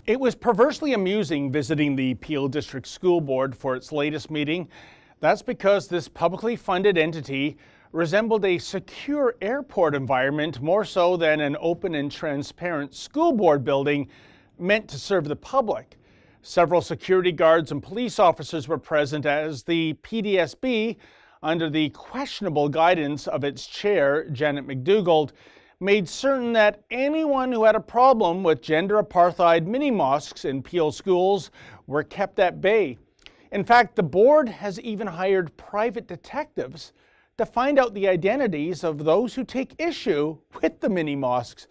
It was perversely amusing visiting the Peel District School Board for its latest meeting. That's because this publicly funded entity resembled a secure airport environment more so than an open and transparent school board building meant to serve the public. Several security guards and police officers were present as the PDSB, under the questionable guidance of its chair, Janet McDougald, made certain that anyone who had a problem with gender apartheid mini-mosques in Peel schools were kept at bay. In fact, the board has even hired private detectives to find out the identities of those who take issue with the mini-mosques.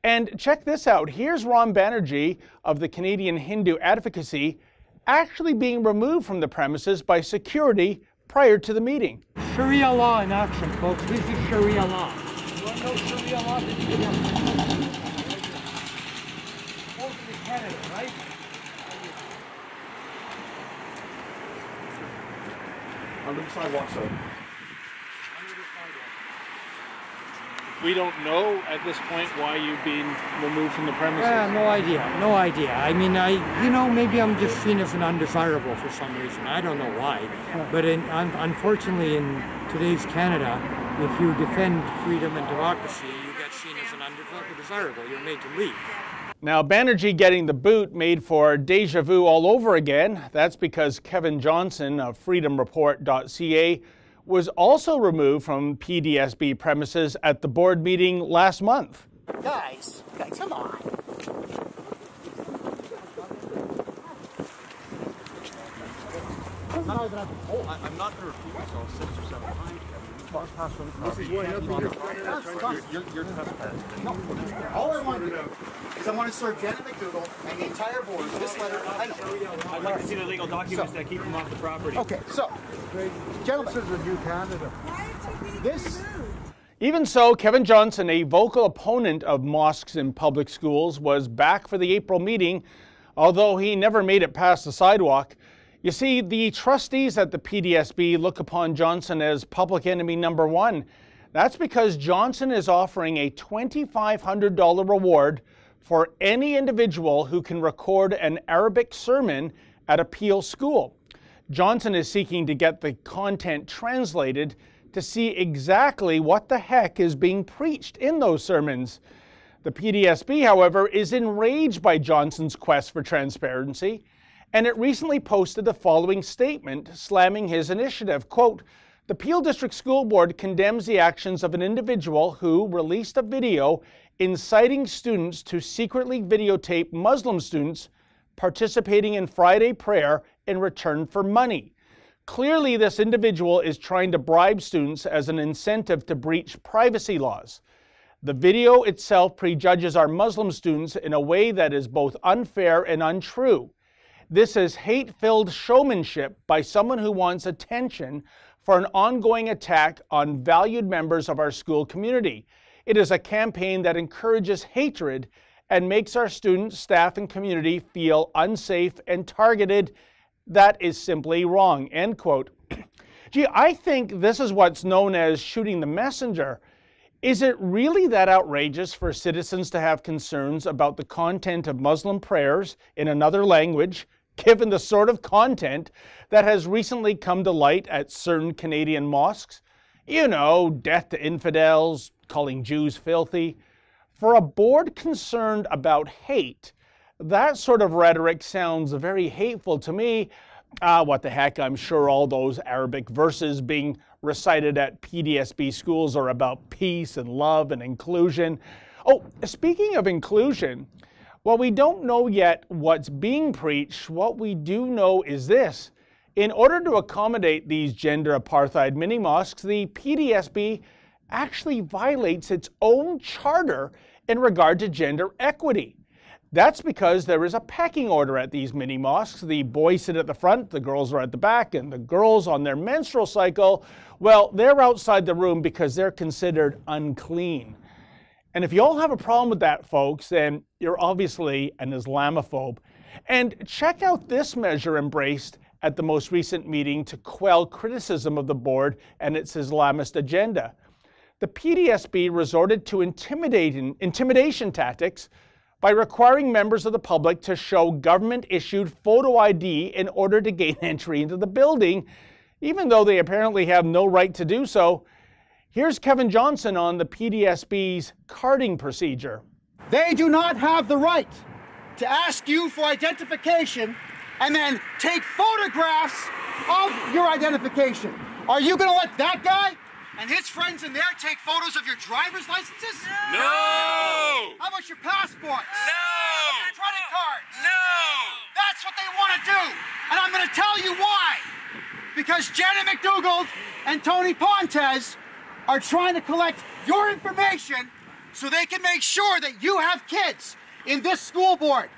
And check this out. Here's Ron Banerjee of the Canadian Hindu Advocacy actually being removed from the premises by security prior to the meeting. Sharia law in action, folks. This is Sharia law. You want to know Sharia law? Then you can Canada, right? Under the sidewalk, sir. We don't know at this point why you've been removed from the premises. No idea. I mean, maybe I'm just seen as an undesirable for some reason. I don't know why. But unfortunately, in today's Canada, if you defend freedom and democracy, you get seen as an undesirable. You're made to leave. Now, Banerjee getting the boot made for deja vu all over again. That's because Kevin Johnson of freedomreport.ca was also removed from PDSB premises at the board meeting last month. Guys, come on. I'm not going to repeat myself 6 or 7 times, Kevin. You're trespassing. No. All I want to do is I want to serve Janet McDougald and the entire board this letter. I know. I'd like to see the legal documents that keep him off the property. Okay, so, gentlemen. This is a new Canada. This. Even so, Kevin Johnson, a vocal opponent of mosques in public schools, was back for the April meeting, although he never made it past the sidewalk. You see, the trustees at the PDSB look upon Johnson as public enemy number one. That's because Johnson is offering a $2,500 reward for any individual who can record an Arabic sermon at a Peel school. Johnson is seeking to get the content translated to see exactly what the heck is being preached in those sermons. The PDSB, however, is enraged by Johnson's quest for transparency, and it recently posted the following statement slamming his initiative. Quote, "The Peel District School Board condemns the actions of an individual who released a video inciting students to secretly videotape Muslim students participating in Friday prayer in return for money. Clearly, this individual is trying to bribe students as an incentive to breach privacy laws. The video itself prejudges our Muslim students in a way that is both unfair and untrue. This is hate-filled showmanship by someone who wants attention for an ongoing attack on valued members of our school community. It is a campaign that encourages hatred and makes our students, staff, and community feel unsafe and targeted. That is simply wrong." End quote. Gee, I think this is what's known as shooting the messenger. Is it really that outrageous for citizens to have concerns about the content of Muslim prayers in another language, given the sort of content that has recently come to light at certain Canadian mosques? You know, death to infidels, calling Jews filthy. For a board concerned about hate, that sort of rhetoric sounds very hateful to me. What the heck, I'm sure all those Arabic verses being recited at PDSB schools are about peace and love and inclusion. Oh, speaking of inclusion, while we don't know yet what's being preached, what we do know is this. In order to accommodate these gender apartheid mini-mosques, the PDSB actually violates its own charter in regard to gender equity. That's because there is a pecking order at these mini-mosques. The boys sit at the front, the girls are at the back, and the girls on their menstrual cycle, well, they're outside the room because they're considered unclean. And if you all have a problem with that, folks, then you're obviously an Islamophobe. And check out this measure embraced at the most recent meeting to quell criticism of the board and its Islamist agenda. The PDSB resorted to intimidation tactics by requiring members of the public to show government-issued photo ID in order to gain entry into the building, even though they apparently have no right to do so. Here's Kevin Johnson on the PDSB's carding procedure. They do not have the right to ask you for identification and then take photographs of your identification. Are you going to let that guy and his friends in there take photos of your driver's licenses? No! How about your passports? No! Your credit cards? No! That's what they want to do. And I'm going to tell you why. Because Janet McDougald and Tony Pontes are trying to collect your information so they can make sure that you have kids in this school board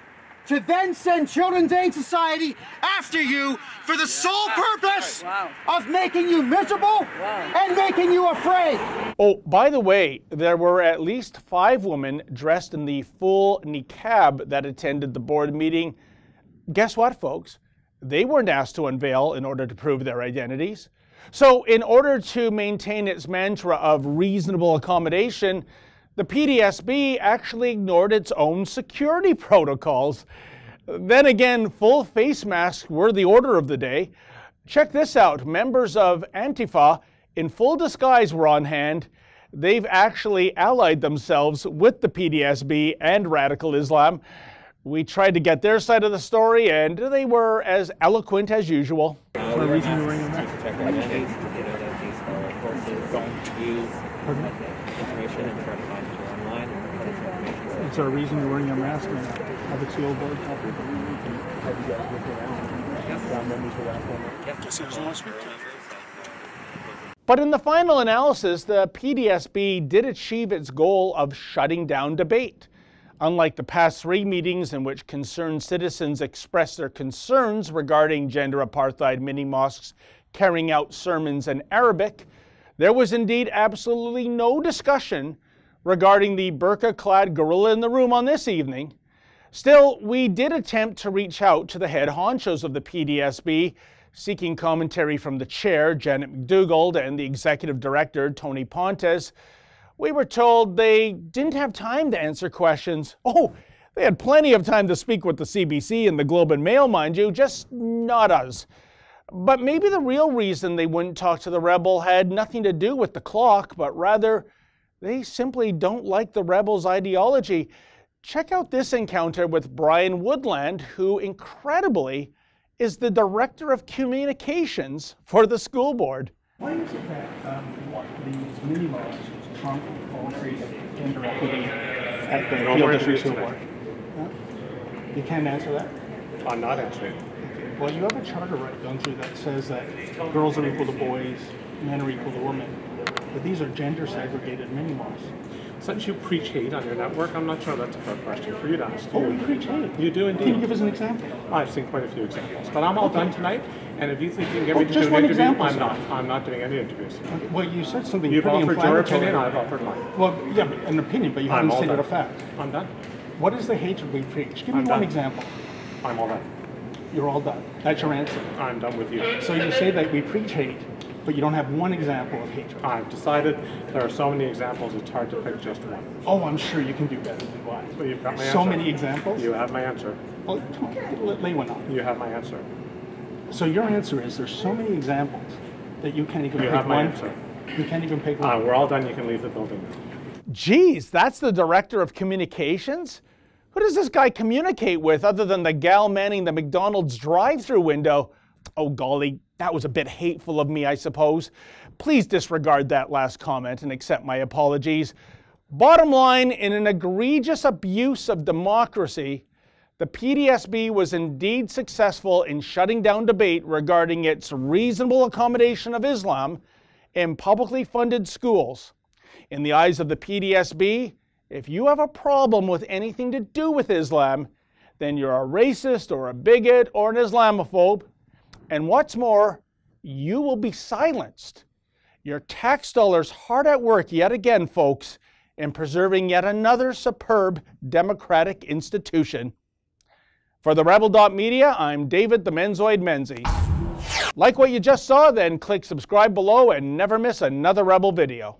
to then send Children's Aid Society after you for the sole purpose of making you miserable and making you afraid. Oh, by the way, there were at least 5 women dressed in the full niqab that attended the board meeting. Guess what, folks? They weren't asked to unveil in order to prove their identities. So in order to maintain its mantra of reasonable accommodation, the PDSB actually ignored its own security protocols. Then again, full face masks were the order of the day. Check this out. Members of Antifa in full disguise were on hand. They've actually allied themselves with the PDSB and radical Islam. We tried to get their side of the story, and they were as eloquent as usual. Is there a reason you're wearing a mask? To check identities, you know that these courses use information and try to find you online. Is there a reason you're wearing a mask and have a seal board covered? Have you guys looked around? Found members of that one? Just doesn't want to speak to you. But in the final analysis, the PDSB did achieve its goal of shutting down debate. Unlike the past 3 meetings in which concerned citizens expressed their concerns regarding gender apartheid mini-mosques carrying out sermons in Arabic, there was indeed absolutely no discussion regarding the burqa-clad gorilla in the room on this evening. Still, we did attempt to reach out to the head honchos of the PDSB, seeking commentary from the chair, Janet McDougald, and the executive director, Tony Pontes. We were told they didn't have time to answer questions. Oh, they had plenty of time to speak with the CBC and the Globe and Mail, mind you, just not us. But maybe the real reason they wouldn't talk to the rebel had nothing to do with the clock, but rather they simply don't like the rebel's ideology. Check out this encounter with Brian Woodland, who incredibly is the director of communications for the school board. Why is it that these mini-mosques trump policies gender equity at the Peel District School Board? Huh? You can't answer that? I'm not answering. Well, you have a charter right, don't you, that says that girls are equal to boys, men are equal to women. But these are gender segregated mini-mosques. Since you preach hate on your network, I'm not sure that's a fair question for you to ask. Oh, we preach hate. You do indeed. Can you give us an example? I've seen quite a few examples, but I'm all done tonight. And if you think you can get me to just do an one interview, example, I'm not doing any interviews. Okay, well, you said something You've pretty offered your inflammatory. opinion, I've offered mine. Well, yeah, but an opinion, but you I'm haven't all stated done. a fact. I'm done. What is the hatred we preach? Give me I'm one done. example. I'm all done. You're all done. That's your answer. I'm done with you. So you say that we preach hate, but you don't have one example of hatred. I've decided there are so many examples, it's hard to pick just one. Oh, I'm sure you can do better than one. Well, you've got my answer. So many examples? You have my answer. Well, come on, lay one on. You have my answer. So your answer is there's so many examples that you can't even You pick have my one. answer. You can't even pick one. We're all done. You can leave the building now. Geez, that's the director of communications? Who does this guy communicate with other than the gal manning the McDonald's drive-thru window? Oh golly, that was a bit hateful of me, I suppose. Please disregard that last comment and accept my apologies. Bottom line, in an egregious abuse of democracy, the PDSB was indeed successful in shutting down debate regarding its reasonable accommodation of Islam in publicly funded schools. In the eyes of the PDSB, if you have a problem with anything to do with Islam, then you're a racist or a bigot or an Islamophobe. And what's more, you will be silenced. Your tax dollars hard at work yet again, folks, in preserving yet another superb democratic institution. For the Rebel.media, I'm David the Menzoid Menzies. Like what you just saw? Then click subscribe below and never miss another Rebel video.